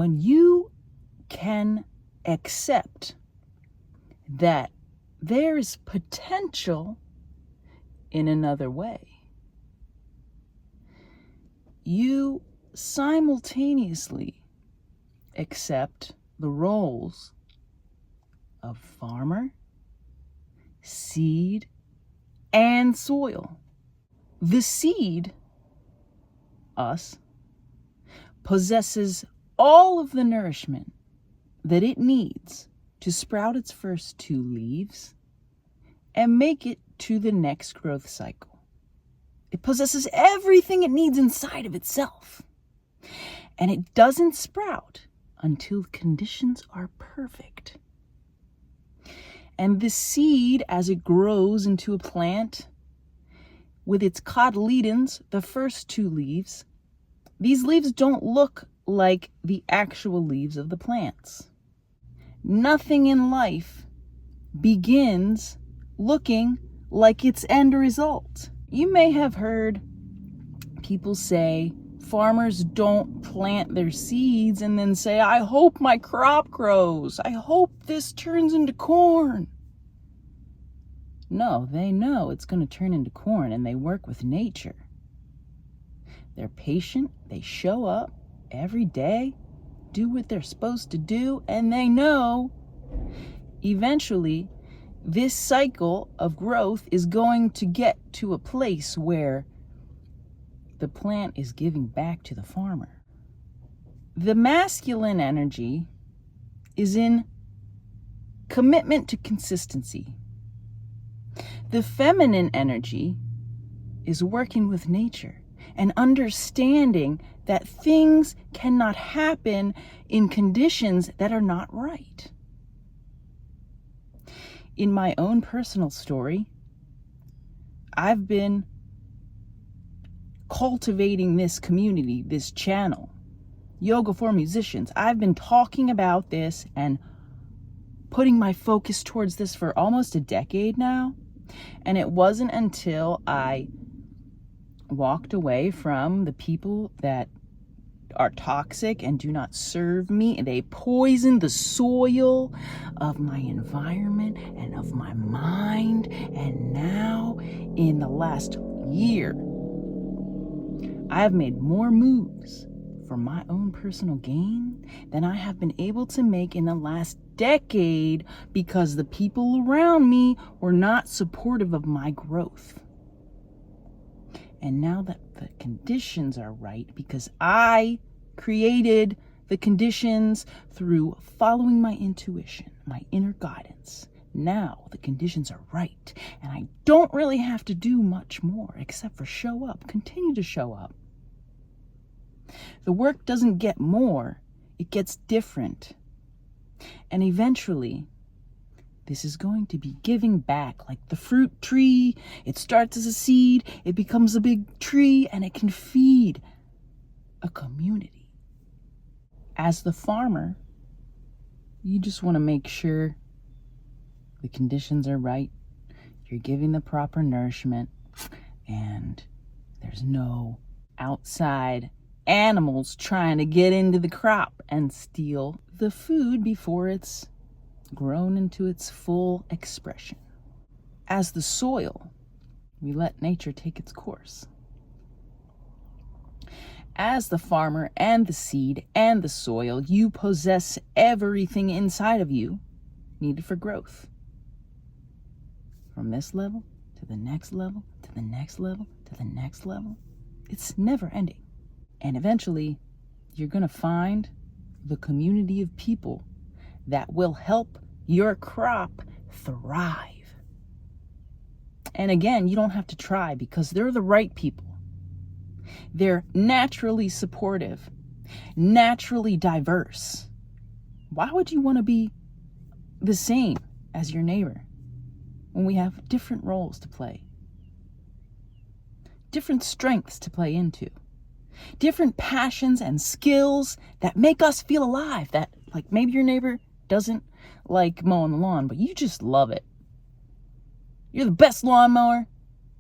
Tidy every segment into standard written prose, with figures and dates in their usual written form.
when you can accept that there is potential in another way, you simultaneously accept the roles of farmer, seed, and soil. The seed, us, possesses all of the nourishment that it needs to sprout its first 2 leaves and make it to the next growth cycle. It possesses everything it needs inside of itself. And it doesn't sprout until conditions are perfect. And the seed, as it grows into a plant, with its cotyledons, the first 2 leaves, these leaves don't look like the actual leaves of the plants. Nothing in life begins looking like its end result. You may have heard people say farmers don't plant their seeds and then say, I hope my crop grows. I hope this turns into corn. No, they know it's going to turn into corn, and they work with nature. They're patient. They show up every day, do what they're supposed to do, and they know eventually this cycle of growth is going to get to a place where the plant is giving back to the farmer. The masculine energy is in commitment to consistency. The feminine energy is working with nature and understanding that things cannot happen in conditions that are not right. In my own personal story, I've been cultivating this community, this channel, Yoga for Musicians. I've been talking about this and putting my focus towards this for almost a decade now. And it wasn't until I walked away from the people that are toxic and do not serve me, and they poison the soil of my environment and of my mind. And now, in the last year, I have made more moves for my own personal gain than I have been able to make in the last decade, because the people around me were not supportive of my growth. And now that the conditions are right, because I created the conditions through following my intuition, my inner guidance, now the conditions are right, and I don't really have to do much more except for show up, continue to show up. The work doesn't get more, it gets different. And eventually, this is going to be giving back, like the fruit tree. It starts as a seed, it becomes a big tree, and it can feed a community. As the farmer, you just want to make sure the conditions are right, you're giving the proper nourishment, and there's no outside animals trying to get into the crop and steal the food before it's grown into its full expression. As the soil, we let nature take its course. As the farmer and the seed and the soil, you possess everything inside of you needed for growth. From this level to the next level, to the next level, to the next level. It's never ending. And eventually, you're going to find the community of people that will help your crop thrive. And again, you don't have to try, because they're the right people. They're naturally supportive, naturally diverse. Why would you want to be the same as your neighbor when we have different roles to play? Different strengths to play into. Different passions and skills that make us feel alive, that like maybe your neighbor doesn't like mowing the lawn, but you just love it. You're the best lawnmower,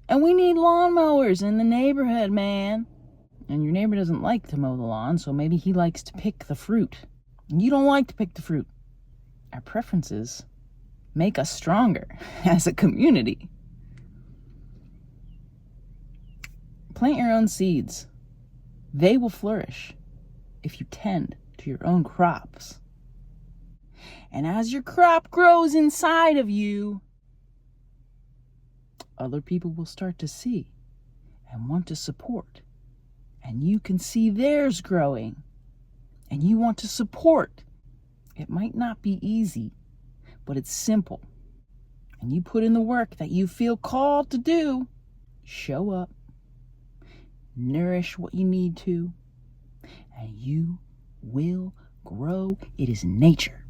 and we need lawnmowers in the neighborhood, man. And your neighbor doesn't like to mow the lawn, so maybe he likes to pick the fruit. And you don't like to pick the fruit. Our preferences make us stronger as a community. Plant your own seeds. They will flourish if you tend to your own crops. And as your crop grows inside of you, other people will start to see and want to support. And you can see theirs growing. And you want to support. It might not be easy, but it's simple. And you put in the work that you feel called to do. Show up. Nourish what you need to. And you will grow. It is nature.